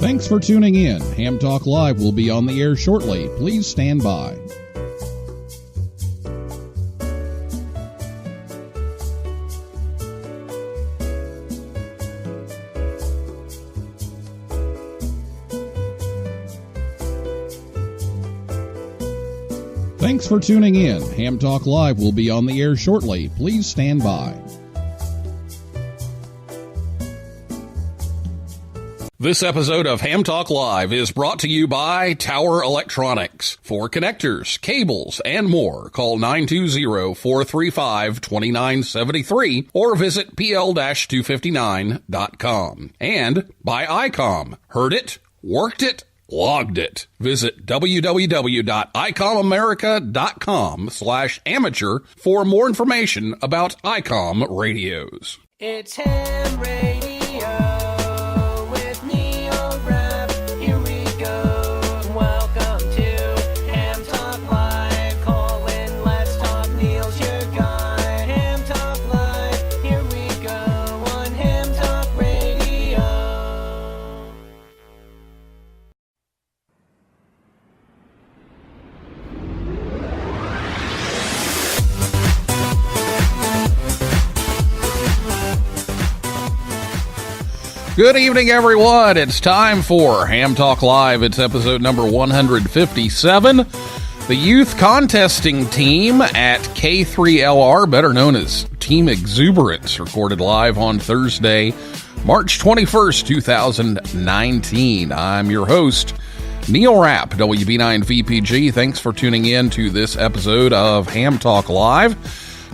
Thanks for tuning in. Ham Talk Live will be on the air shortly. Please stand by. Thanks for tuning in. Ham Talk Live will be on the air shortly. Please stand by. This episode of Ham Talk Live is brought to you by Tower Electronics. For connectors, cables, and more, call 920-435-2973 or visit pl-259.com. And by ICOM. Heard it? Worked it? Logged it. Visit www.icomamerica.com/amateur for more information about ICOM radios. It's Ham Radio with Neil Rapp. Here we go. Welcome to Ham Talk Live. Call in, let's talk. Neil's your guy. Ham Talk Live. Here we go on Ham Talk Radio. Good evening, everyone. It's time for Ham Talk Live. It's episode number 157. The youth contesting team at K3LR, better known as Team Exuberance, recorded live on Thursday, March 21st, 2019. I'm your host, Neil Rapp, WB9VPG. Thanks for tuning in to this episode of Ham Talk Live.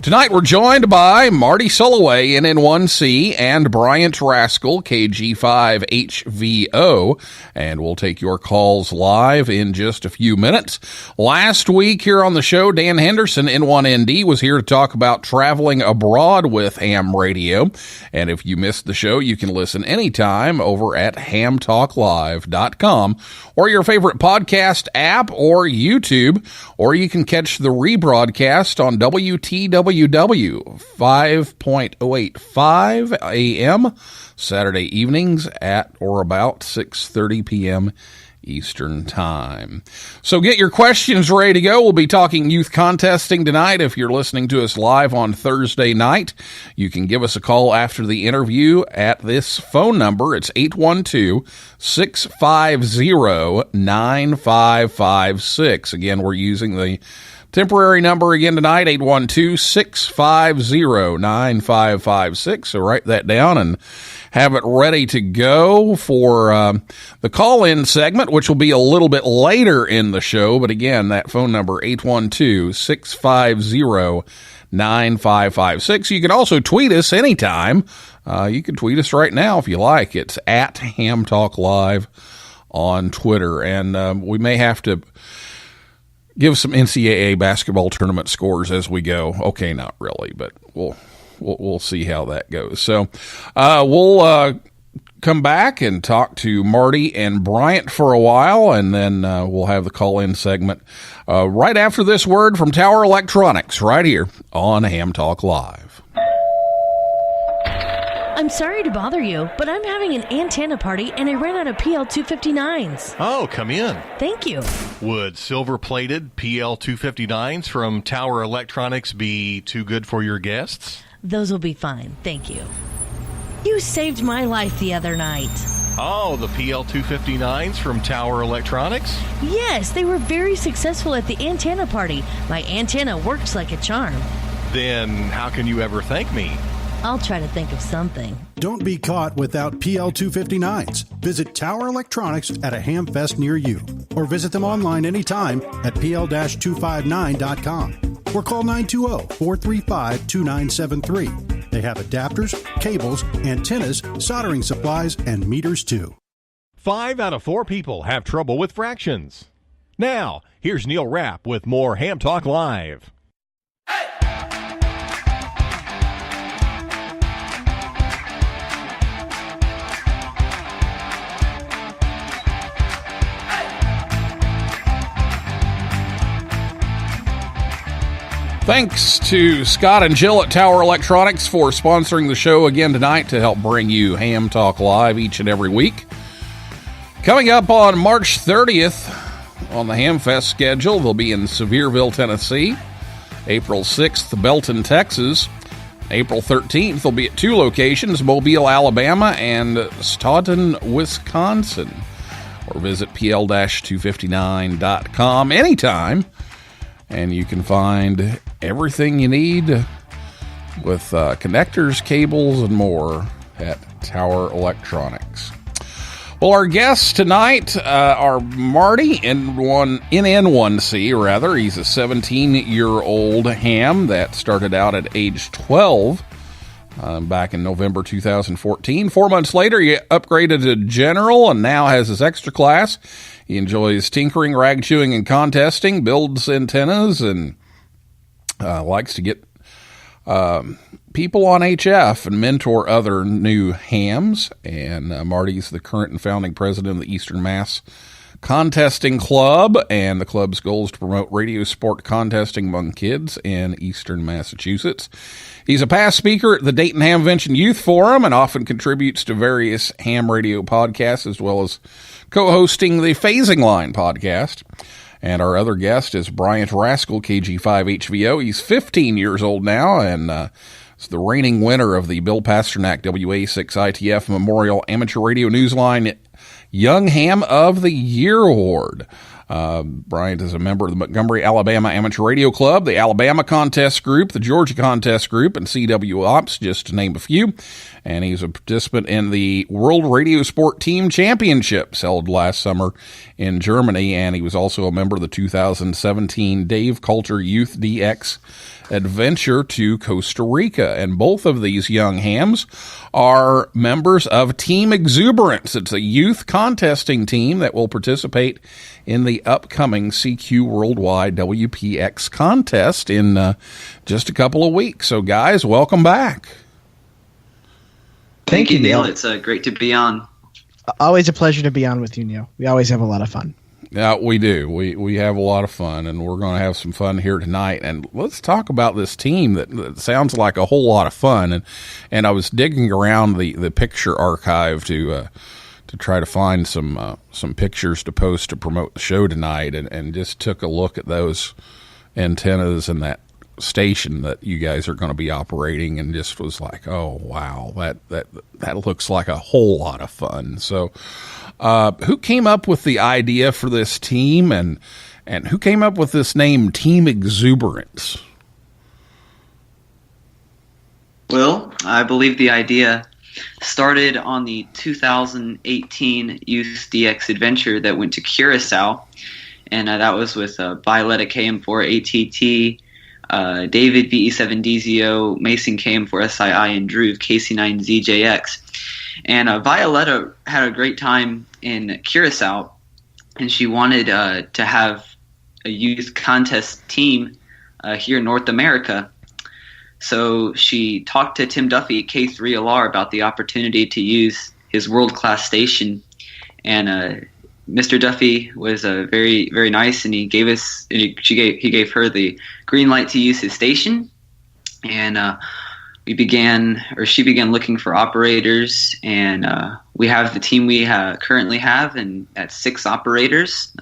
Tonight we're joined by Marty Sullaway, NN1C, and Bryant Rascoll, KG5HVO, and we'll take your calls live in just a few minutes. Last week here on the show, Dan Henderson, N1ND, was here to talk about traveling abroad with ham radio, and if you missed the show, you can listen anytime over at hamtalklive.com or your favorite podcast app or YouTube, or you can catch the rebroadcast on WTWW 5.085 a.m. Saturday evenings at or about 6:30 p.m. Eastern Time. So get your questions ready to go. We'll be talking youth contesting tonight. If you're listening to us live on Thursday night, you can give us a call after the interview at this phone number. It's 812-650-9556. Again, we're using the temporary number again tonight, 812-650-9556. So write that down and have it ready to go for the call-in segment, which will be a little bit later in the show. But again, that phone number, 812-650-9556. You can also tweet us anytime. You can tweet us right now if you like. It's at Ham Talk Live on Twitter. And we may have to give some NCAA basketball tournament scores as we go. Okay, not really, but we'll see how that goes. So we'll come back and talk to Marty and Bryant for a while, and then we'll have the call-in segment right after this word from Tower Electronics right here on Ham Talk Live. I'm sorry to bother you, but I'm having an antenna party and I ran out of PL259s. Oh, come in. Thank you. Would silver-plated PL259s from Tower Electronics be too good for your guests? Those will be fine, thank you. You saved my life the other night. Oh, the PL259s from Tower Electronics? Yes, they were very successful at the antenna party. My antenna works like a charm. Then how can you ever thank me? I'll try to think of something. Don't be caught without PL259s. Visit Tower Electronics at a ham fest near you, or visit them online anytime at pl-259.com or call 920-435-2973. They have adapters, cables, antennas, soldering supplies, and meters too. 5 out of 4 people have trouble with fractions. Now, here's Neil Rapp with more Ham Talk Live. Thanks to Scott and Jill at Tower Electronics for sponsoring the show again tonight to help bring you Ham Talk Live each and every week. Coming up on March 30th on the Hamfest schedule, they'll be in Sevierville, Tennessee. April 6th, Belton, Texas. April 13th, they'll be at two locations, Mobile, Alabama, and Staunton, Wisconsin. Or visit pl-259.com anytime, and you can find everything you need with connectors, cables, and more at Tower Electronics. Well, our guests tonight are Marty NN1C, rather. He's a 17-year-old ham that started out at age 12 back in November 2014. 4 months later, he upgraded to general and now has his extra class. He enjoys tinkering, rag chewing, and contesting, builds antennas, and likes to get people on HF and mentor other new hams. And Marty's the current and founding president of the Eastern Mass Contesting Club, and the club's goal is to promote radio sport contesting among kids in Eastern Massachusetts. He's a past speaker at the Dayton Hamvention Youth Forum and often contributes to various ham radio podcasts, as well as co-hosting the Phasing Line podcast. And our other guest is Bryant Rascoll, KG5HVO. He's 15 years old now, and is the reigning winner of the Bill Pasternak WA6 ITF Memorial Amateur Radio Newsline Young Ham of the Year Award. Bryant is a member of the Montgomery, Alabama Amateur Radio Club, the Alabama Contest Group, the Georgia Contest Group, and CW Ops, just to name a few. And he's a participant in the World Radio Sport Team Championships held last summer in Germany, and he was also a member of the 2017 Dave Coulter Youth DX adventure to Costa Rica. And both of these young hams are members of Team Exuberance. It's a youth contesting team that will participate in the upcoming CQ WorldWide WPX contest in just a couple of weeks. So, guys, welcome back. Thank you, Neil. It's great to be on. Always a pleasure to be on with you, Neil. We always have a lot of fun. Yeah, we do. We have a lot of fun, and we're going to have some fun here tonight. And let's talk about this team that sounds like a whole lot of fun. And I was digging around the picture archive to try to find some pictures to post to promote the show tonight, and just took a look at those antennas and that station that you guys are going to be operating, and just was like, oh wow, that looks like a whole lot of fun. So who came up with the idea for this team, and who came up with this name Team Exuberance? Well, I believe the idea started on the 2018 Youth DX adventure that went to Curacao, and that was with Violetta KM4 ATT, David VE7DZO, Mason KM4 SII, and Drew KC9ZJX. And Violetta had a great time in Curacao, and she wanted to have a youth contest team here in North America. So she talked to Tim Duffy at K3LR about the opportunity to use his world-class station, and Mr. Duffy was very, very nice, and he gave her the green light to use his station, and she began looking for operators, and we have the team we currently have, and at 6 operators.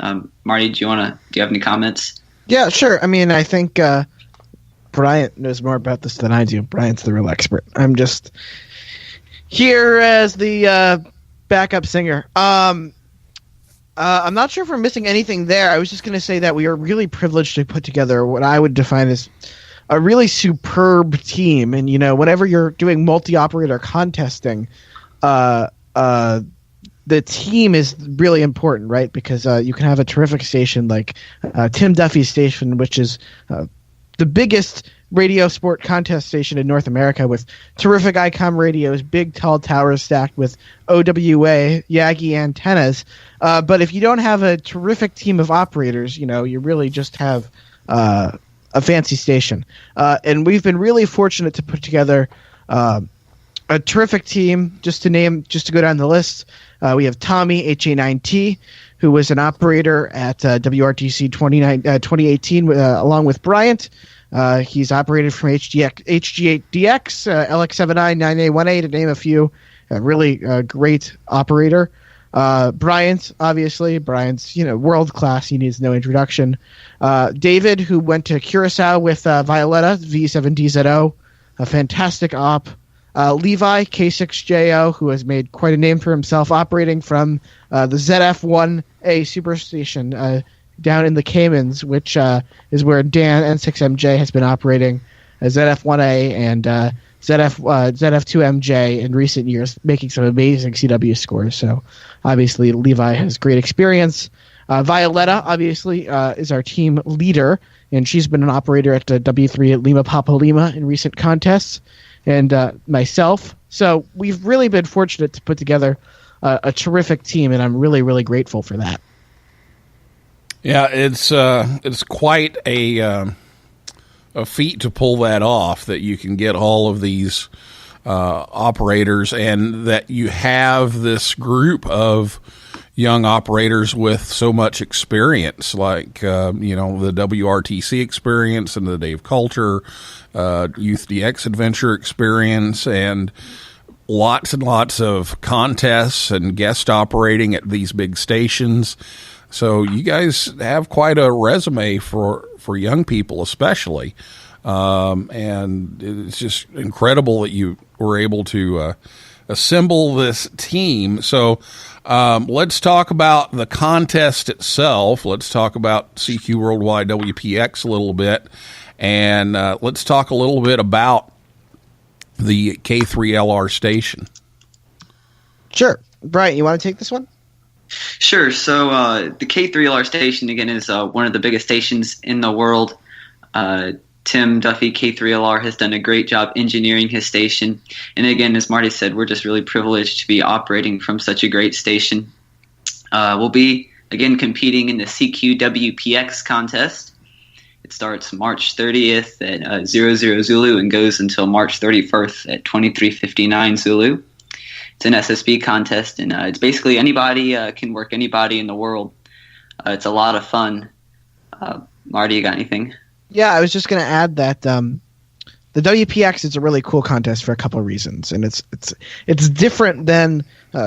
Marty, do you have any comments? Yeah, sure. I mean, I think Bryant knows more about this than I do. Bryant's the real expert. I'm just here as the backup singer. I'm not sure if we're missing anything there. I was just going to say that we are really privileged to put together what I would define as a really superb team. And, whenever you're doing multi-operator contesting, the team is really important, right? Because you can have a terrific station like Tim Duffy's station, which is the biggest radio sport contest station in North America, with terrific ICOM radios, big tall towers stacked with OWA Yagi antennas. But if you don't have a terrific team of operators, you really just have a fancy station. And we've been really fortunate to put together a terrific team. Just to go down the list, we have Tommy HA9T, who was an operator at WRTC 2018 along with Bryant. He's operated from HG8DX, LX7i, 9A1A, to name a few. A really great operator. Bryant, obviously. Bryant's, world class. He needs no introduction. David, who went to Curacao with Violetta, V7DZO, a fantastic op. Levi, K6JO, who has made quite a name for himself operating from the ZF-1A superstation down in the Caymans, which is where Dan N6MJ has been operating ZF-1A and ZF-2MJ in recent years, making some amazing CW scores. So obviously Levi has great experience. Violetta, obviously, is our team leader, and she's been an operator at W3 at Lima Papa Lima in recent contests. And myself. So we've really been fortunate to put together a terrific team, and I'm really, really grateful for that. Yeah, it's quite a feat to pull that off, that you can get all of these operators, and that you have this group of young operators with so much experience, like the WRTC experience and the Dave Coulter Youth DX Adventure experience, and lots of contests and guest operating at these big stations. So you guys have quite a resume for young people, especially. And it's just incredible that you were able to assemble this team. So let's talk about the contest itself. Let's talk about CQ WorldWide WPX a little bit. And let's talk a little bit about the K3LR station. Sure. Bryant, you want to take this one? Sure. So the K3LR station, again, is one of the biggest stations in the world. Tim Duffy, K3LR, has done a great job engineering his station. And again, as Marty said, we're just really privileged to be operating from such a great station. We'll be, again, competing in the CQ WPX contest. It starts March 30th at 00 Zulu and goes until March 31st at 2359 Zulu. It's an SSB contest, and it's basically anybody can work anybody in the world. It's a lot of fun. Marty, you got anything? Yeah, I was just going to add that the WPX is a really cool contest for a couple of reasons, and it's different than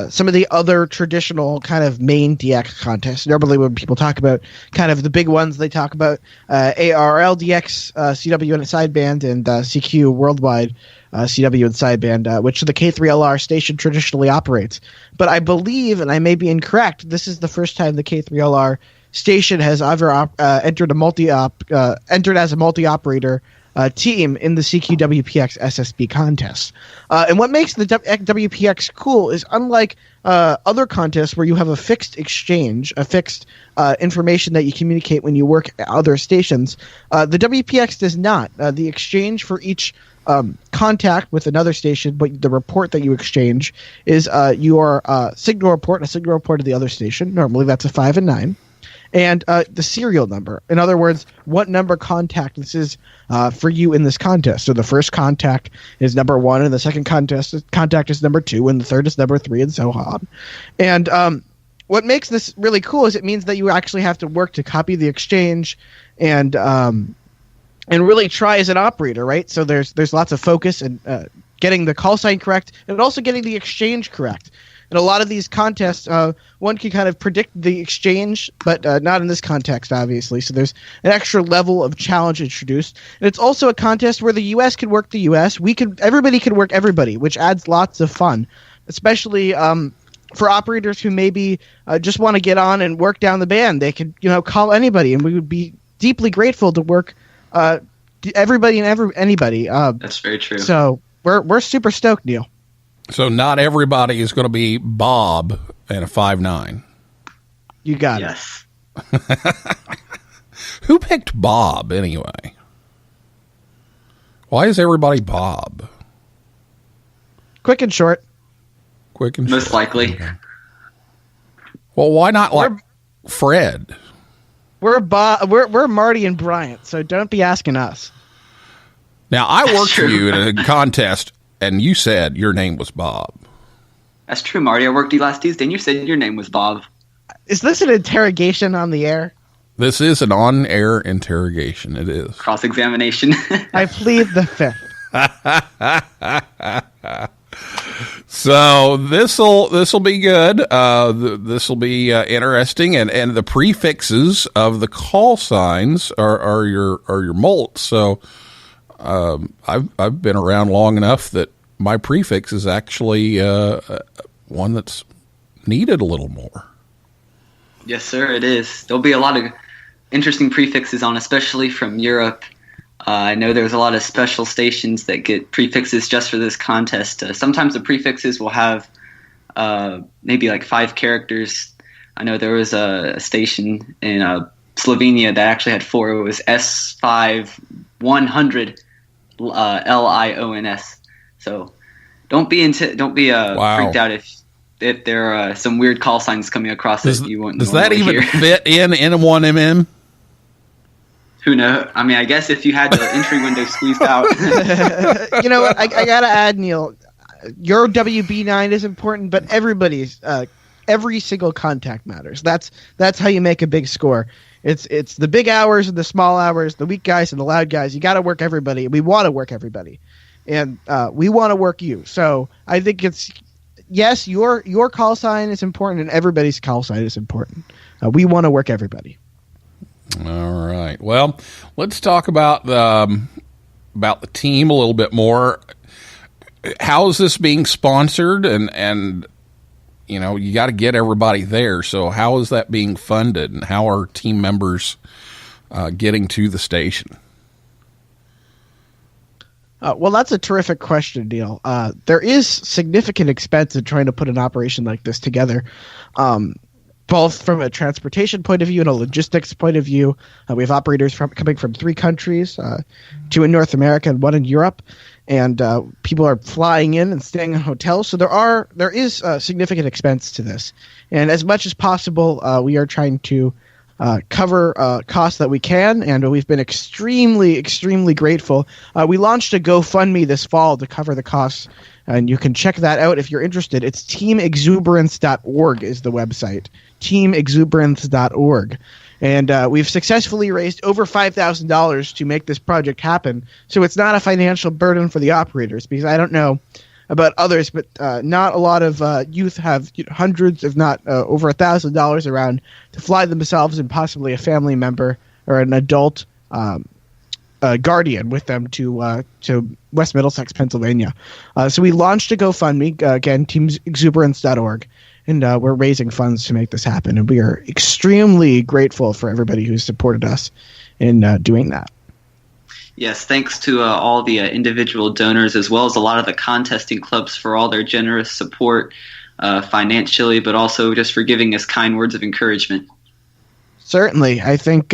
some of the other traditional kind of main DX contests. Normally, when people talk about kind of the big ones, they talk about ARL DX, CW and sideband, and CQ Worldwide CW and sideband, which the K3LR station traditionally operates. But I believe, and I may be incorrect, this is the first time the K3LR station has ever entered as a multi-operator team in the CQWPX SSB contest. And what makes the WPX cool is, unlike other contests where you have a fixed exchange, a fixed information that you communicate when you work at other stations, the WPX does not. The exchange for each contact with another station, but the report that you exchange is your signal report and a signal report of the other station. Normally that's a 5 and 9. And the serial number. In other words, what number contact this is for you in this contest. So the first contact is number 1, and the second contact is number 2, and the third is number 3, and so on. And what makes this really cool is it means that you actually have to work to copy the exchange and really try as an operator, right? So there's lots of focus and getting the call sign correct, and also getting the exchange correct. In a lot of these contests, one can kind of predict the exchange, but not in this context, obviously. So there's an extra level of challenge introduced. And it's also a contest where the U.S. can work the U.S. Everybody can work everybody, which adds lots of fun, especially for operators who maybe just want to get on and work down the band. They could, call anybody, and we would be deeply grateful to work everybody and anybody. That's very true. So we're super stoked, Neil. So not everybody is going to be Bob and a 5'9". You got it. Yes. Who picked Bob anyway? Why is everybody Bob? Quick and short. Quick and Most short. likely. Okay. Well, why not like Fred? We're Marty and Bryant, so don't be asking us. Now, I worked for True. you in a contest, and you said your name was Bob. That's true, Marty. I worked you last Tuesday, and you said your name was Bob. Is this an interrogation on the air? This is an on-air interrogation. It is. Cross-examination. I plead the fifth. So this'll be good. This'll be interesting, and the prefixes of the call signs are your molts. So I've been around long enough that my prefix is actually one that's needed a little more. Yes, sir, it is. There'll be a lot of interesting prefixes on, especially from Europe. I know there's a lot of special stations that get prefixes just for this contest. Sometimes the prefixes will have maybe like 5 characters. I know there was a station in Slovenia that actually had 4. It was S5100 LIONS. So don't be Wow. freaked out if there are some weird call signs coming across that you won't. Does that normally even hear. fit in N1MM? Who knows? I mean, I guess if you had the entry window squeezed out. You know what? I gotta add, Neil. Your WB9 is important, but everybody's every single contact matters. That's how you make a big score. It's the big hours and the small hours, the weak guys and the loud guys. You got to work everybody. We want to work everybody, and we want to work you. So I think it's yes, your call sign is important, and everybody's call sign is important. We want to work everybody. All right. Well, let's talk about the team a little bit more. How is this being sponsored? And you know, you got to get everybody there. So how is that being funded, and how are team members getting to the station? Well, that's a terrific question, Neil. There is significant expense in trying to put an operation like this together. Both from a transportation point of view and a logistics point of view. We have operators coming from 3 countries, 2 in North America and 1 in Europe, and people are flying in and staying in hotels. So there is significant expense to this, and as much as possible, we are trying to cover costs that we can, and we've been extremely, extremely grateful. We launched a GoFundMe this fall to cover the costs, and you can check that out if you're interested. It's teamexuberance.org is the website, teamexuberance.org. And we've successfully raised over $5,000 to make this project happen, so it's not a financial burden for the operators, because I don't know about others, but not a lot of youth have hundreds, if not over $1,000 around to fly themselves and possibly a family member or an adult guardian with them to West Middlesex, Pennsylvania. So we launched a GoFundMe, again, teamexuberance.org, and we're raising funds to make this happen. And we are extremely grateful for everybody who's supported us in doing that. Yes, thanks to all the individual donors, as well as a lot of the contesting clubs for all their generous support financially, but also just for giving us kind words of encouragement. Certainly. I think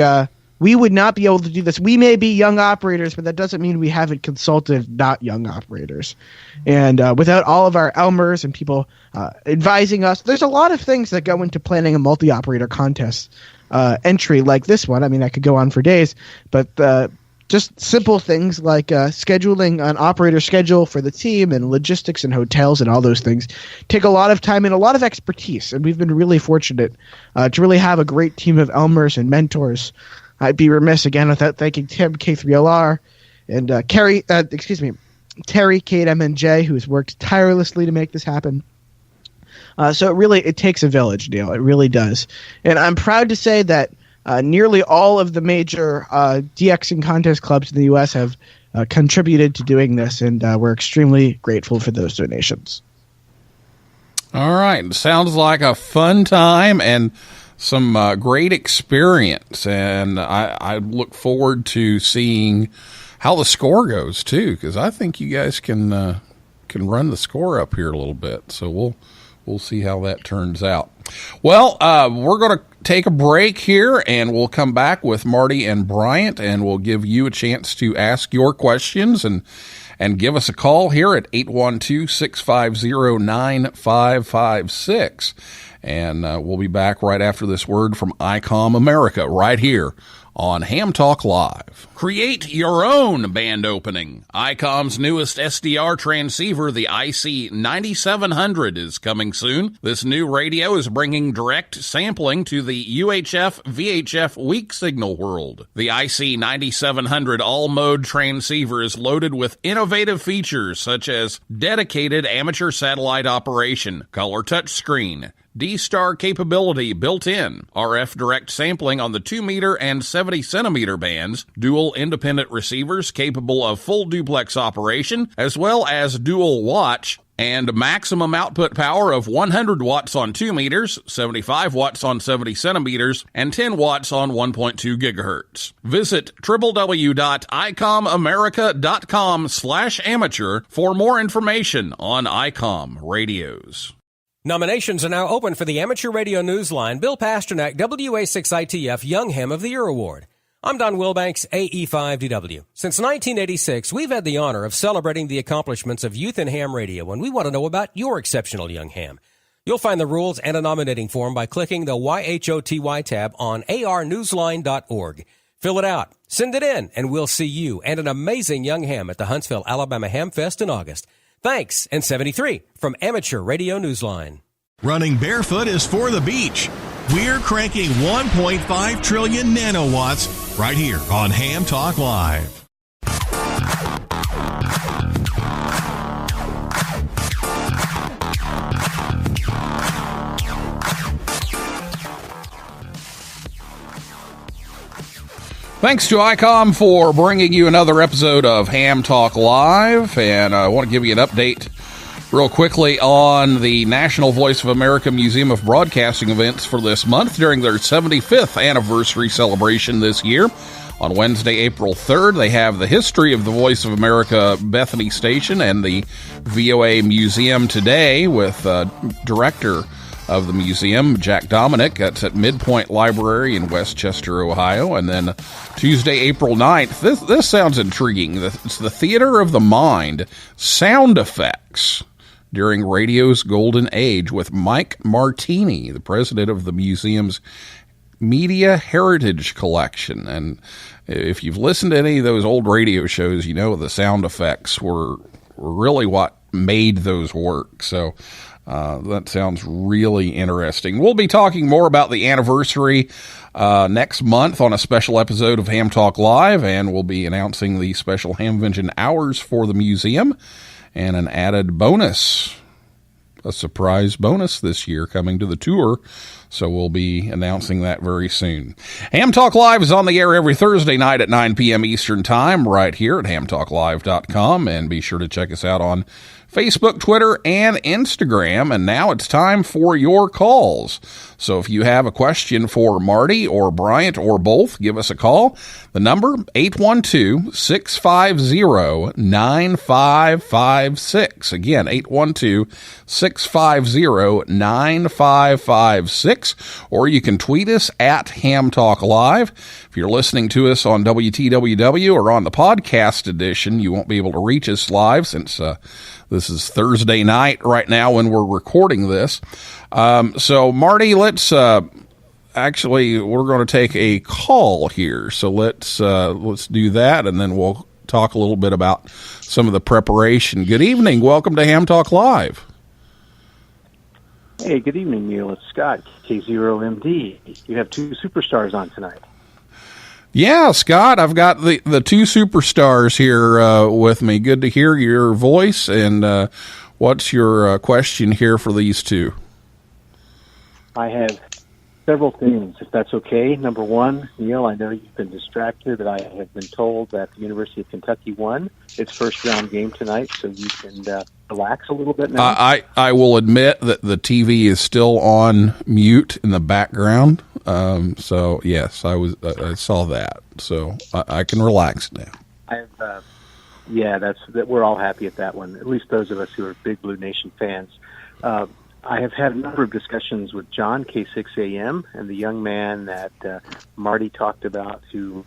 we would not be able to do this. We may be young operators, but that doesn't mean we haven't consulted not young operators. And without all of our Elmers and people advising us, there's a lot of things that go into planning a multi-operator contest entry like this one. I mean, I could go on for days, but just simple things like scheduling an operator schedule for the team and logistics and hotels and all those things take a lot of time and a lot of expertise. And we've been really fortunate to really have a great team of Elmers and mentors. I'd be remiss again without thanking Tim, K3LR, and Terry, Kate, M&J, who's worked tirelessly to make this happen. So it takes a village, Neil. It really does. And I'm proud to say that nearly all of the major DX and contest clubs in the U.S. have contributed to doing this, and we're extremely grateful for those donations. All right. Sounds like a fun time and some great experience, and I look forward to seeing how the score goes, too, because I think you guys can run the score up here a little bit, so we'll see how that turns out. Well, we're going to take a break here, and we'll come back with Marty and Bryant, and we'll give you a chance to ask your questions and give us a call here at 812-650-9556. And we'll be back right after this word from ICOM America right here on Ham Talk Live. Create your own band opening. ICOM's newest SDR transceiver, the IC9700, is coming soon. This new radio is bringing direct sampling to the UHF VHF weak signal world. The IC9700 all-mode transceiver is loaded with innovative features such as dedicated amateur satellite operation, color touchscreen, D-Star capability built in, RF direct sampling on the 2-meter and 70-centimeter bands, dual independent receivers capable of full duplex operation, as well as dual watch, and maximum output power of 100 watts on 2 meters, 75 watts on 70 centimeters, and 10 watts on 1.2 gigahertz. Visit www.icomamerica.com/amateur for more information on ICOM radios. Nominations are now open for the Amateur Radio Newsline Bill Pasternak WA6ITF Young Ham of the Year Award. I'm Don Wilbanks, AE5DW. Since 1986, we've had the honor of celebrating the accomplishments of youth in ham radio, and we want to know about your exceptional young ham. You'll find the rules and a nominating form by clicking the YHOTY tab on arnewsline.org. Fill it out, send it in, and we'll see you and an amazing young ham at the Huntsville, Alabama Ham Fest in August. Thanks, and 73 from Amateur Radio Newsline. Running barefoot is for the beach. We're cranking 1.5 trillion nanowatts right here on Ham Talk Live. Thanks to ICOM for bringing you another episode of Ham Talk Live, and I want to give you an update real quickly on the National Voice of America Museum of Broadcasting events for this month during their 75th anniversary celebration this year. On Wednesday, April 3rd, they have the History of the Voice of America Bethany Station and the VOA Museum Today with Director of the museum, Jack Dominic. That's at Midpoint Library in Westchester, Ohio. And then Tuesday, April 9th, this sounds intriguing. It's the Theater of the Mind, Sound Effects during radio's golden age with Mike Martini, the president of the museum's Media Heritage Collection. And if you've listened to any of those old radio shows, you know the sound effects were really what made those work. So that sounds really interesting. We'll be talking more about the anniversary next month on a special episode of Ham Talk Live, and we'll be announcing the special Hamvention hours for the museum and an added bonus, a surprise bonus this year coming to the tour. So we'll be announcing that very soon. Ham Talk Live is on the air every Thursday night at 9 p.m. Eastern Time right here at hamtalklive.com, and be sure to check us out on Facebook, Twitter, and Instagram. And now it's time for your calls. So if you have a question for Marty or Bryant or both, give us a call. The number, 812-650-9556. Again, 812-650-9556. Or you can tweet us at Ham Talk Live. If you're listening to us on WTWW or on the podcast edition, you won't be able to reach us live since this is Thursday night right now when we're recording this. So, Marty, let's actually, we're going to take a call here. So let's do that, and then we'll talk a little bit about some of the preparation. Good evening. Welcome to Ham Talk Live. Hey, good evening, Neil. It's Scott, K0MD. You have two superstars on tonight. Yeah, Scott, I've got the two superstars here with me. Good to hear your voice. And what's your question here for these two? I have several things, if that's okay. Number one, Neil, I know you've been distracted, but I have been told that the University of Kentucky won its first-round game tonight, so you can relax a little bit now. I will admit that the TV is still on mute in the background. So yes, I saw that. So I can relax now. We're all happy at that one. At least those of us who are big Blue Nation fans. I have had a number of discussions with John, K6AM, and the young man that Marty talked about who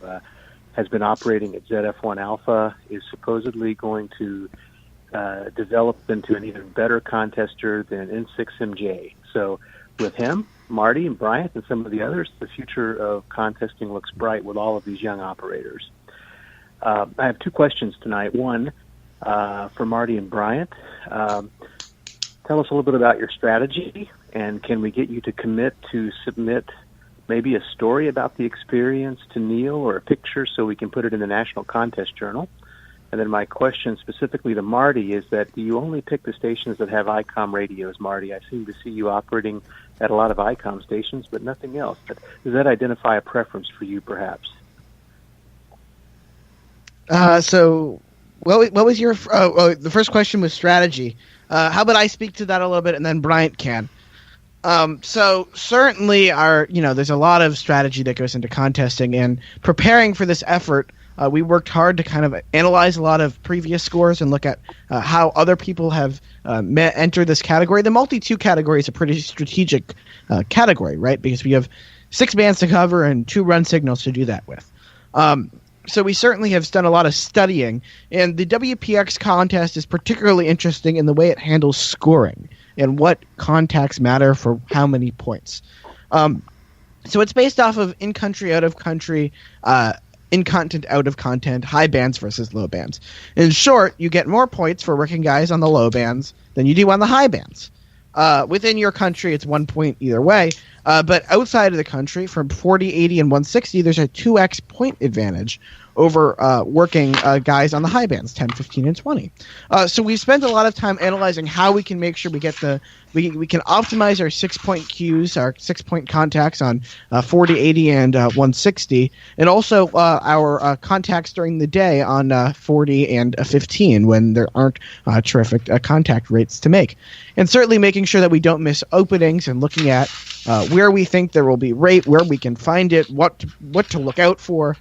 has been operating at ZF1 Alpha is supposedly going to develop into an even better contester than N6MJ. So with him, Marty, and Bryant, and some of the others, the future of contesting looks bright with all of these young operators. I have two questions tonight. One, for Marty and Bryant. Tell us a little bit about your strategy, and can we get you to commit to submit maybe a story about the experience to Neil or a picture so we can put it in the National Contest Journal? And then my question specifically to Marty is that do you only pick the stations that have ICOM radios, Marty? I seem to see you operating at a lot of ICOM stations, but nothing else. But does that identify a preference for you, perhaps? So what was your the first question was strategy. How about I speak to that a little bit, and then Bryant can. So certainly there's a lot of strategy that goes into contesting, and preparing for this effort, we worked hard to kind of analyze a lot of previous scores and look at how other people have entered this category. The multi-2 category is a pretty strategic category, right? Because we have 6 bands to cover and 2 run signals to do that with. So we certainly have done a lot of studying, and the WPX contest is particularly interesting in the way it handles scoring and what contacts matter for how many points. So it's based off of in-country, out-of-country, in-content, out-of-content, high bands versus low bands. In short, you get more points for working guys on the low bands than you do on the high bands. Within your country, it's 1 point either way. But outside of the country, from 40, 80, and 160, there's a 2x point advantage over working guys on the high bands, 10, 15, and 20. So we've spent a lot of time analyzing how we can make sure we get we can optimize our 6-point queues, our 6-point contacts on 40, 80, and 160, and also our contacts during the day on 40 and 15 when there aren't terrific contact rates to make. And certainly making sure that we don't miss openings and looking at where we think there will be rate, where we can find it, what to look out for.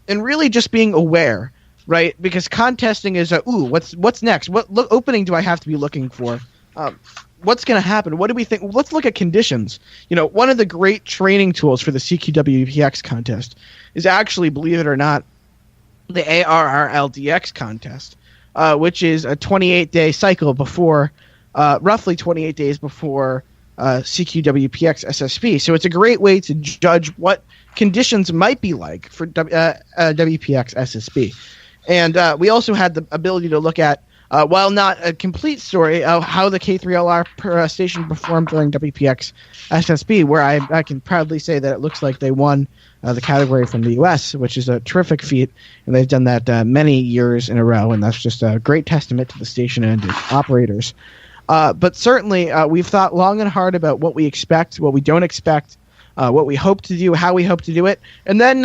And really just being aware, right? Because contesting is what's next? What opening do I have to be looking for? What's going to happen? What do we think? Let's look at conditions. One of the great training tools for the CQ WPX contest is actually, believe it or not, the ARRLDX contest, which is a 28-day cycle before, roughly 28 days before CQ WPX SSP. So it's a great way to judge what conditions might be like for WPX SSB. And we also had the ability to look at, while not a complete story, how the K3LR station performed during WPX SSB, where I can proudly say that it looks like they won the category from the U.S., which is a terrific feat, and they've done that many years in a row, and that's just a great testament to the station and its operators. But certainly, we've thought long and hard about what we expect, what we don't expect, what we hope to do, how we hope to do it. And then,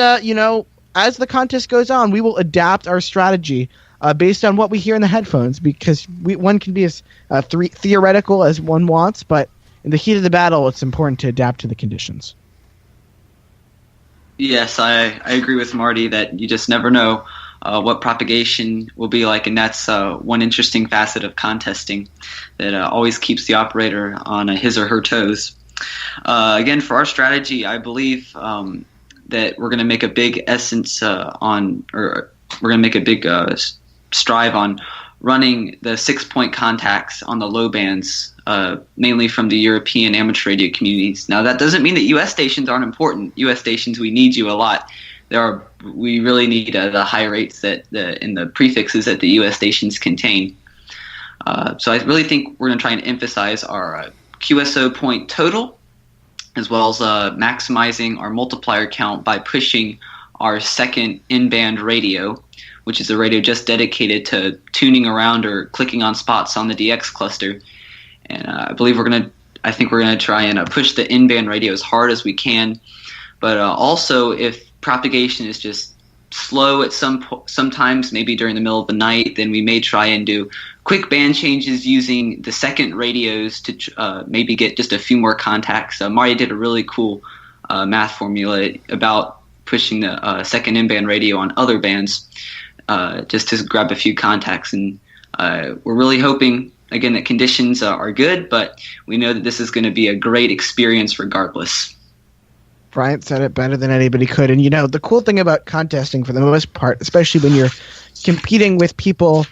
as the contest goes on, we will adapt our strategy based on what we hear in the headphones, because one can be as theoretical as one wants, but in the heat of the battle, it's important to adapt to the conditions. Yes, I agree with Marty that you just never know what propagation will be like, and that's one interesting facet of contesting that always keeps the operator on his or her toes. Again, for our strategy, I believe that we're going to make a big strive on running the 6-point contacts on the low bands, mainly from the European amateur radio communities. Now, that doesn't mean that U.S. stations aren't important. U.S. stations, we need you a lot. We really need the high rates in the prefixes that the U.S. stations contain. So I really think we're going to try and emphasize our QSO point total, as well as maximizing our multiplier count by pushing our second in-band radio, which is a radio just dedicated to tuning around or clicking on spots on the DX cluster. And I believe I think we're going to try and push the in-band radio as hard as we can. But also, if propagation is just slow at sometimes, maybe during the middle of the night, then we may try and do quick band changes using the second radios to maybe get just a few more contacts. Marty did a really cool math formula about pushing the second in-band radio on other bands just to grab a few contacts. And we're really hoping, again, that conditions are good, but we know that this is going to be a great experience regardless. Bryant said it better than anybody could. And, the cool thing about contesting, for the most part, especially when you're competing with people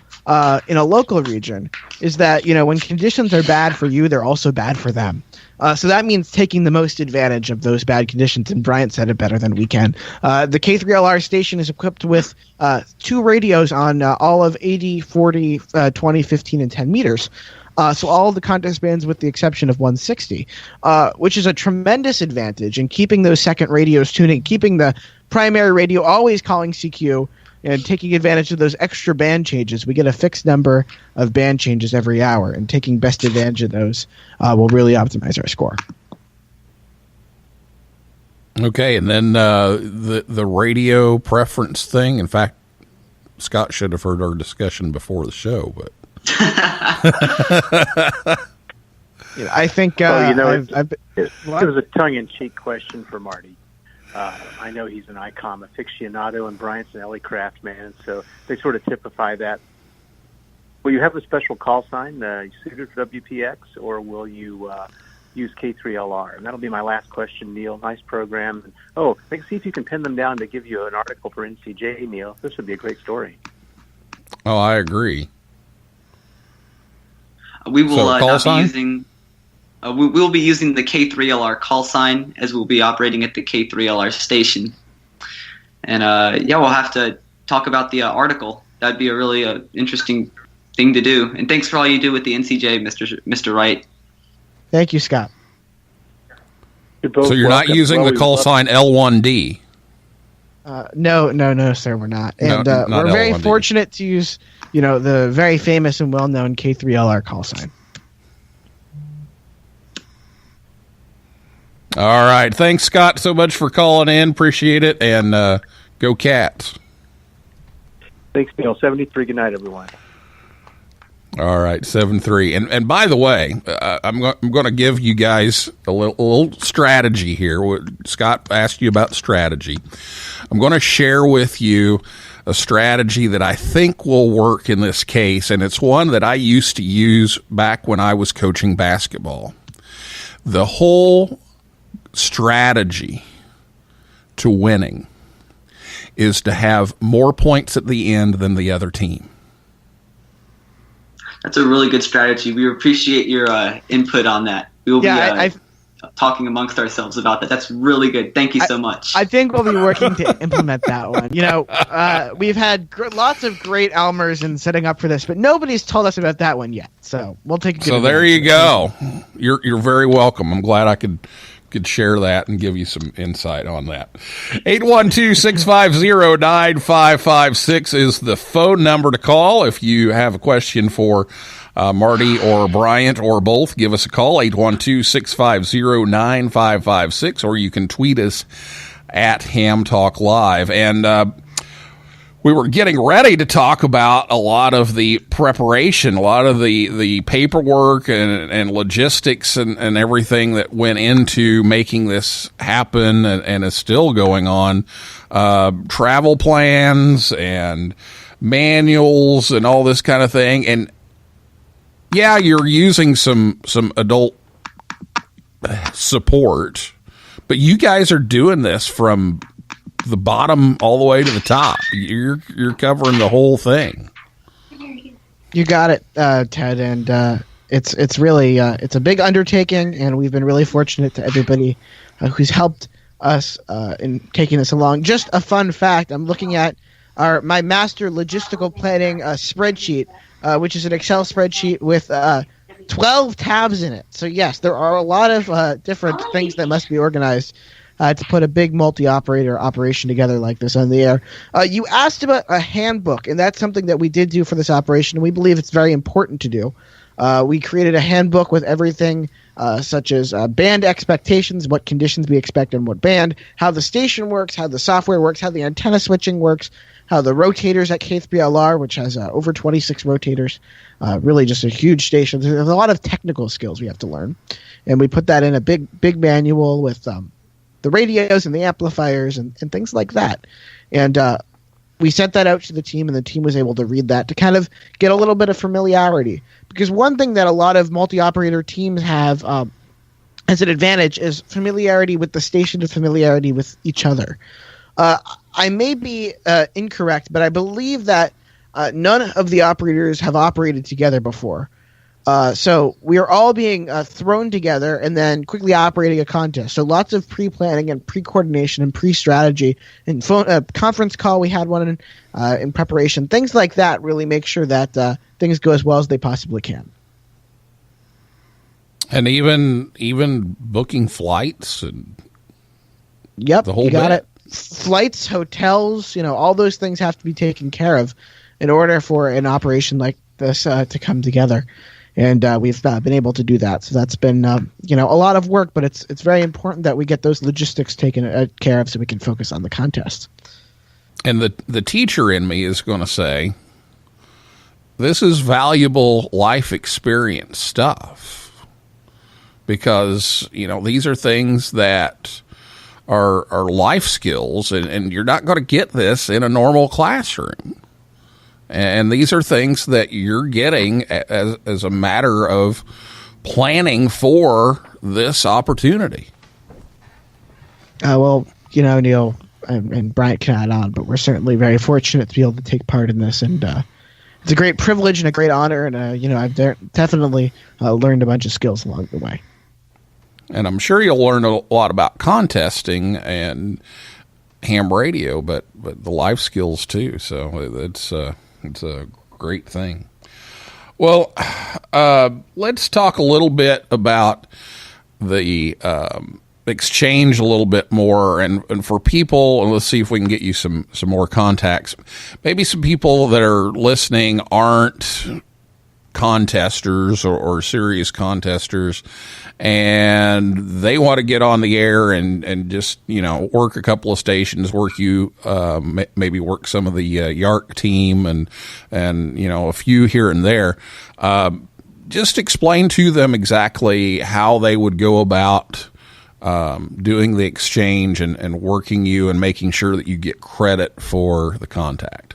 in a local region is that, when conditions are bad for you, they're also bad for them. So that means taking the most advantage of those bad conditions, and Bryant said it better than we can. The K3LR station is equipped with 2 radios on all of 80, 40, 20, 15, and 10 meters. So all of the contest bands with the exception of 160, which is a tremendous advantage in keeping those second radios tuning, keeping the primary radio always calling CQ, and taking advantage of those extra band changes. We get a fixed number of band changes every hour, and taking best advantage of those will really optimize our score. Okay, and then the radio preference thing. In fact, Scott should have heard our discussion before the show, but I think it was a tongue-in-cheek question for Marty. I know he's an ICOM aficionado, and Bryant's an LA craft man, so they sort of typify that. Will you have a special call sign, suited for WPX, or will you use K3LR? And that'll be my last question, Neil. Nice program. And, see if you can pin them down to give you an article for NCJ, Neil. This would be a great story. Oh, I agree. We will not be using. We'll be using the K3LR call sign, as we'll be operating at the K3LR station. And we'll have to talk about the article. That'd be a really interesting thing to do. And thanks for all you do with the NCJ, Mr. Wright. Thank you, Scott. So you're not using the call sign L1D? No, sir, we're not. And not we're very L1D. fortunate to use, the very famous and well-known K3LR call sign. All right. Thanks, Scott, so much for calling in. Appreciate it. And go Cats. Thanks, Neil. 73. Good night, everyone. All right, 7-3. And by the way, I'm going to give you guys a little strategy here. Scott asked you about strategy. I'm going to share with you a strategy that I think will work in this case, and it's one that I used to use back when I was coaching basketball. The whole strategy to winning is to have more points at the end than the other team. That's a really good strategy. We appreciate your input on that. We will be talking amongst ourselves about that. That's really good. Thank you so much. I think we'll be working to implement that one. We've had lots of great Elmers in setting up for this, but nobody's told us about that one yet. So we'll take. So there you go. You're very welcome. I'm glad I could share that and give you some insight on that. 812-650-9556 is the phone number to call. If you have a question for Marty or Bryant or both, give us a call, 812-650-9556, or you can tweet us at Ham Talk Live. And we were getting ready to talk about a lot of the preparation, a lot of the paperwork and logistics and everything that went into making this happen and is still going on. Travel plans and manuals and all this kind of thing. And yeah, you're using some adult support, but you guys are doing this from the bottom all the way to the top. You're covering the whole thing. You got it, Ted, and it's really it's a big undertaking, and we've been really fortunate to everybody who's helped us in taking this along. Just a fun fact: I'm looking at my master logistical planning spreadsheet, which is an Excel spreadsheet with 12 tabs in it. So yes, there are a lot of different things that must be organized to put a big multi-operator operation together like this on the air. You asked about a handbook, and that's something that we did do for this operation, and we believe it's very important to do. We created a handbook with everything such as band expectations, what conditions we expect in what band, how the station works, how the software works, how the antenna switching works, how the rotators at K3LR, which has over 26 rotators, really just a huge station. There's a lot of technical skills we have to learn, and we put that in a big manual with the radios and the amplifiers and things like that. And we sent that out to the team, and the team was able to read that to kind of get a little bit of familiarity. Because one thing that a lot of multi-operator teams have as an advantage is familiarity with the station and familiarity with each other. I may be incorrect, but I believe that none of the operators have operated together before. So we are all being thrown together and then quickly operating a contest. So lots of pre-planning and pre-coordination and pre-strategy. And conference call, we had one in preparation. Things like that really make sure that things go as well as they possibly can. And even booking flights and yep, the whole you got bit. it. Flights, hotels, all those things have to be taken care of in order for an operation like this to come together. And we've been able to do that. So that's been, a lot of work, but it's very important that we get those logistics taken care of so we can focus on the contest. And the teacher in me is going to say, this is valuable life experience stuff. Because, these are things that are life skills, and you're not going to get this in a normal classroom. And these are things that you're getting as a matter of planning for this opportunity. Well, Neil and Bryant can add on, but we're certainly very fortunate to be able to take part in this. And it's a great privilege and a great honor. And, I've definitely learned a bunch of skills along the way. And I'm sure you'll learn a lot about contesting and ham radio, but the life skills too. So it's a great thing. Well, let's talk a little bit about the exchange a little bit more, and for people, and let's see if we can get you some more contacts. Maybe some people that are listening aren't contesters or serious contesters, and they want to get on the air and just work a couple of stations, maybe work some of the YARC team and a few here and there. Just explain to them exactly how they would go about doing the exchange and working you and making sure that you get credit for the contact.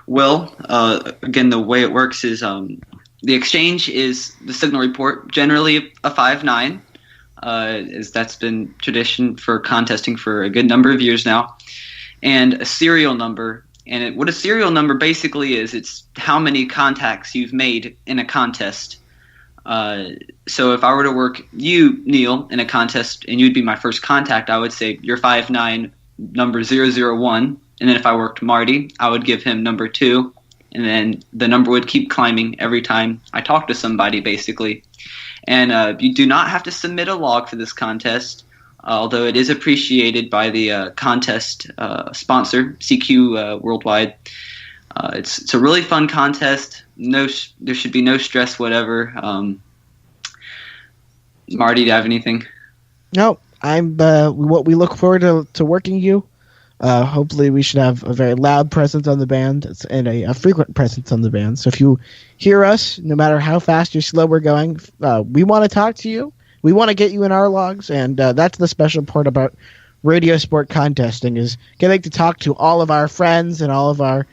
Well, again, the way it works is the exchange is the signal report, generally a 5-9, as that's been tradition for contesting for a good number of years now, and a serial number. And what a serial number basically is, it's how many contacts you've made in a contest. So if I were to work you, Neil, in a contest, and you'd be my first contact, I would say you're 5-9, number 001. And then if I worked Marty, I would give him number 2. And then the number would keep climbing every time I talked to somebody, basically. And you do not have to submit a log for this contest, although it is appreciated by the contest sponsor, CQ WorldWide. It's a really fun contest. There should be no stress, whatever. Marty, do you have anything? No, we look forward to working you. Hopefully we should have a very loud presence on the band and a frequent presence on the band. So if you hear us, no matter how fast or slow we're going, we want to talk to you. We want to get you in our logs, and that's the special part about radio sport contesting, is getting to talk to all of our friends and all of our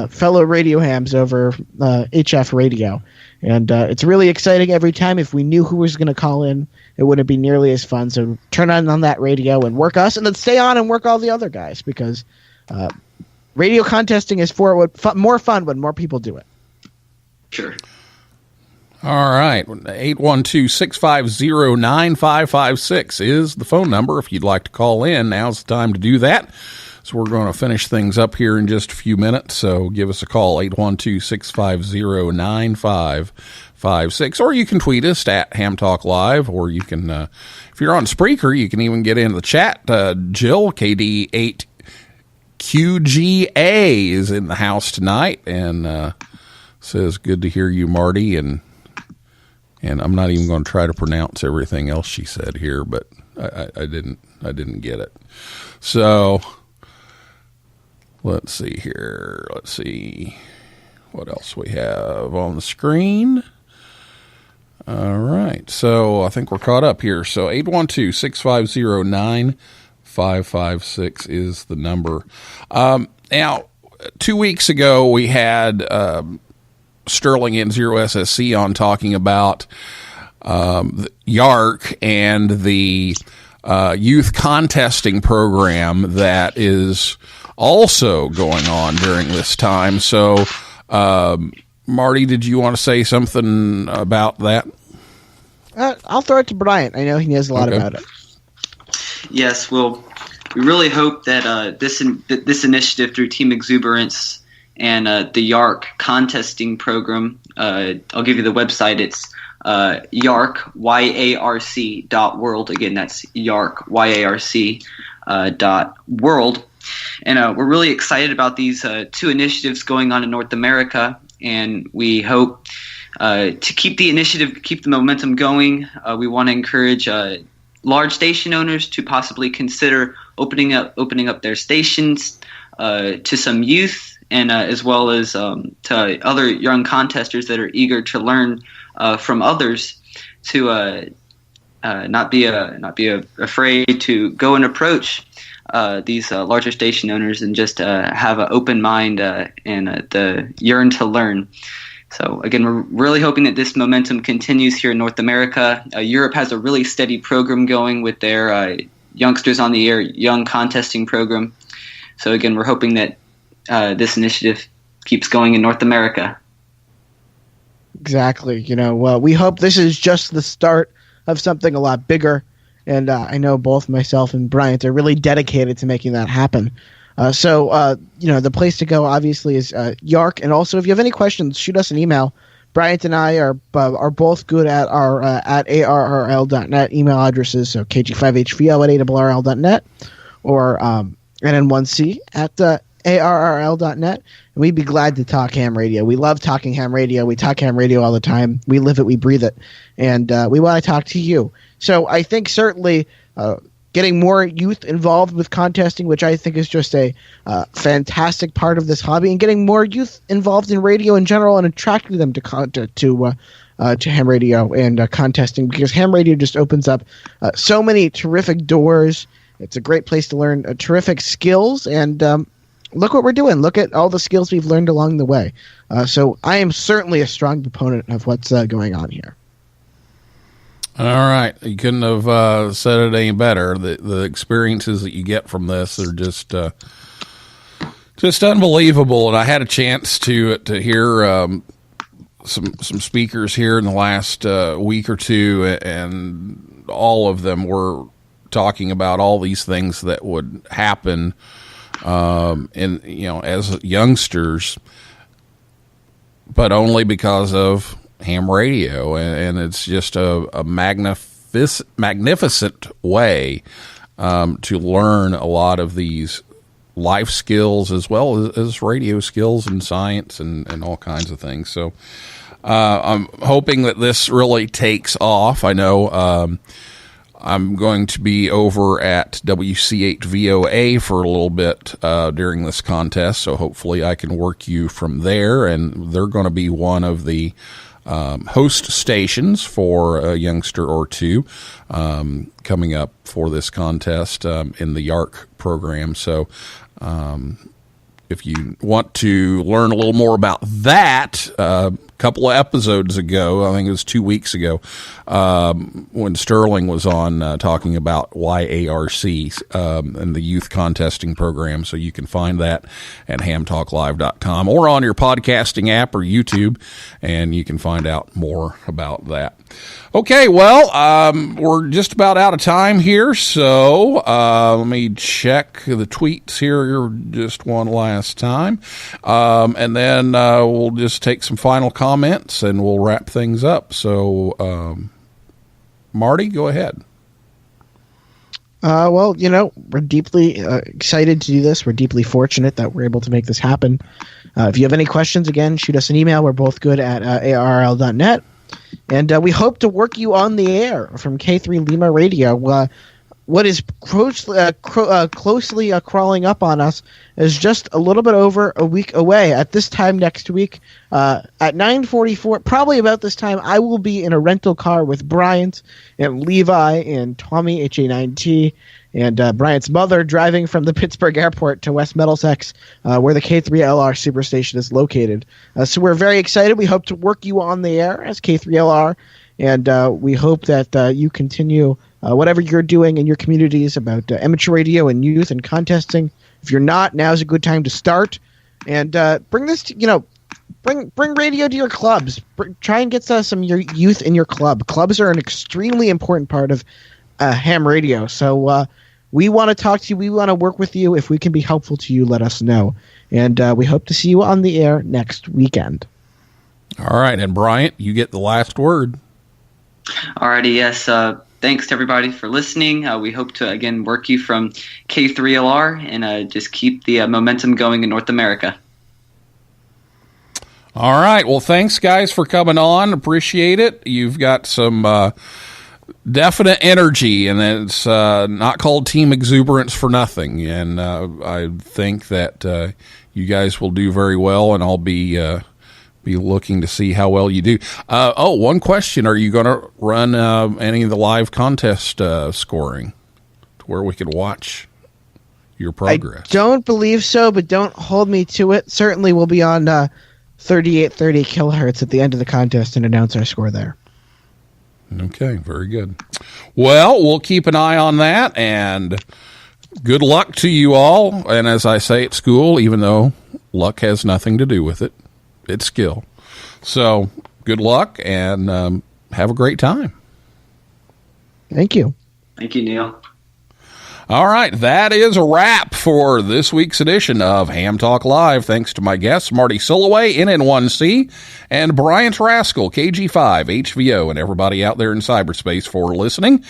fellow radio hams over HF radio. And it's really exciting every time. If we knew who was going to call in, it wouldn't be nearly as fun. So turn on that radio and work us, and then stay on and work all the other guys, because radio contesting is more fun when more people do it. Sure. All right. 812-650-9556 is the phone number if you'd like to call in. Now's the time to do that. So we're going to finish things up here in just a few minutes. So give us a call, 812-650-9556. Or you can tweet us at Ham Talk Live, or you can, if you're on Spreaker, you can even get into the chat. Jill, KD8QGA, is in the house tonight and says, good to hear you, Marty. And I'm not even going to try to pronounce everything else she said here, but I didn't get it. So let's see here. Let's see what else we have on the screen. All right. So I think we're caught up here. So 812-650-9556 is the number. Now, 2 weeks ago, we had Sterling and Zero SSC on talking about the YARC and the youth contesting program that is also going on during this time. So, Marty, did you want to say something about that? I'll throw it to Bryant. I know he knows a lot about it. Yes, well, we really hope that this initiative through Team Exuberance and the YARC contesting program, I'll give you the website. It's YARC, YARC.world. Again, that's YARC, YARC.world. And we're really excited about these two initiatives going on in North America, and we hope to keep the momentum going. We want to encourage large station owners to possibly consider opening up their stations to some youth, and as well as to other young contesters that are eager to learn from others, to not be afraid to go and approach these larger station owners, and just have an open mind and the yearn to learn. So again, we're really hoping that this momentum continues here in North America. Europe has a really steady program going with their Youngsters on the Air Young Contesting program. So again, we're hoping that this initiative keeps going in North America. Exactly. We hope this is just the start of something a lot bigger. And I know both myself and Bryant are really dedicated to making that happen. So the place to go obviously is YARC. And also, if you have any questions, shoot us an email. Bryant and I are both good at our at arrl.net email addresses. So kg5hvo@arrl.net or nn1c at arrl.net. And we'd be glad to talk ham radio. We love talking ham radio. We talk ham radio all the time. We live it. We breathe it. And we want to talk to you. So I think certainly getting more youth involved with contesting, which I think is just a fantastic part of this hobby, and getting more youth involved in radio in general and attracting them to ham radio and contesting, because ham radio just opens up so many terrific doors. It's a great place to learn terrific skills, and look what we're doing. Look at all the skills we've learned along the way. So I am certainly a strong proponent of what's going on here. All right. You couldn't have said it any better. The experiences that you get from this are just unbelievable. And I had a chance to hear some speakers here in the last week or two, and all of them were talking about all these things that would happen as youngsters, but only because of ham radio, and it's just a magnificent way to learn a lot of these life skills, as well as radio skills and science and all kinds of things. So I'm hoping that this really takes off. I know I'm going to be over at WC8VOA for a little bit during this contest, so hopefully I can work you from there, and they're going to be one of the host stations for a youngster or two coming up for this contest in the YARC program. So if you want to learn a little more about that, a couple of episodes ago, I think it was 2 weeks ago, when Sterling was on talking about YARC and the youth contesting program. So you can find that at hamtalklive.com or on your podcasting app or YouTube, and you can find out more about that. Okay, well, we're just about out of time here, so let me check the tweets here just one last time, and then we'll just take some final comments and we'll wrap things up. So, Marty, go ahead. Well, we're deeply excited to do this. We're deeply fortunate that we're able to make this happen. If you have any questions, again, shoot us an email. We're both good at arrl.net. And we hope to work you on the air from K3 Lima Radio. What is closely crawling up on us is just a little bit over a week away. At this time next week, at 9:44, probably about this time, I will be in a rental car with Bryant and Levi and Tommy, HA9T, and Bryant's mother, driving from the Pittsburgh airport to West Middlesex, where the K3LR superstation is located. So we're very excited. We hope to work you on the air as K3LR, and we hope that you continue whatever you're doing in your communities about amateur radio and youth and contesting. If you're not, now's a good time to start. And bring this to, bring radio to your clubs. Try and get some of your youth in your club. Clubs are an extremely important part of ham radio. So we want to talk to you. We want to work with you. If we can be helpful to you, let us know. And we hope to see you on the air next weekend. All right. And Bryant, you get the last word. Alrighty, yes. Thanks to everybody for listening. We hope to, again, work you from K3LR and just keep the momentum going in North America. All right. Well, thanks, guys, for coming on. Appreciate it. You've got some definite energy, and it's not called Team Exuberance for nothing. And I think that you guys will do very well, and I'll be looking to see how well you do. One question. Are you going to run any of the live contest scoring to where we could watch your progress? I don't believe so, but don't hold me to it. Certainly we'll be on 3830 kilohertz at the end of the contest and announce our score there. Okay, very good. Well, we'll keep an eye on that, and good luck to you all. And as I say at school, even though luck has nothing to do with it, it's skill. So good luck and have a great time. Thank you. Thank you, Neil. All right, that is a wrap for this week's edition of Ham Talk Live. Thanks to my guests, Marty Sullaway, NN1C, and Bryant Rascoll, KG5HVO, and everybody out there in cyberspace for listening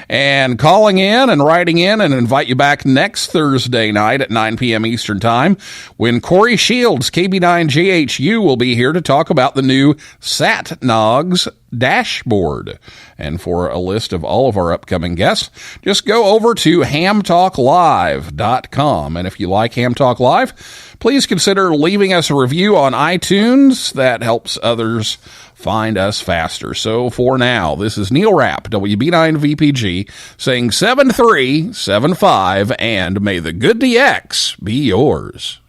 and calling in and writing in, and invite you back next Thursday night at 9 p.m. Eastern Time when Corey Shields, KB9JHU, will be here to talk about the new SatNogs dashboard. And for a list of all of our upcoming guests, just go over to hamtalklive.com. And if you like Ham Talk Live, please consider leaving us a review on iTunes. That helps others find us faster. So for now, this is Neil Rapp, WB9VPG, saying 7375, and may the good DX be yours.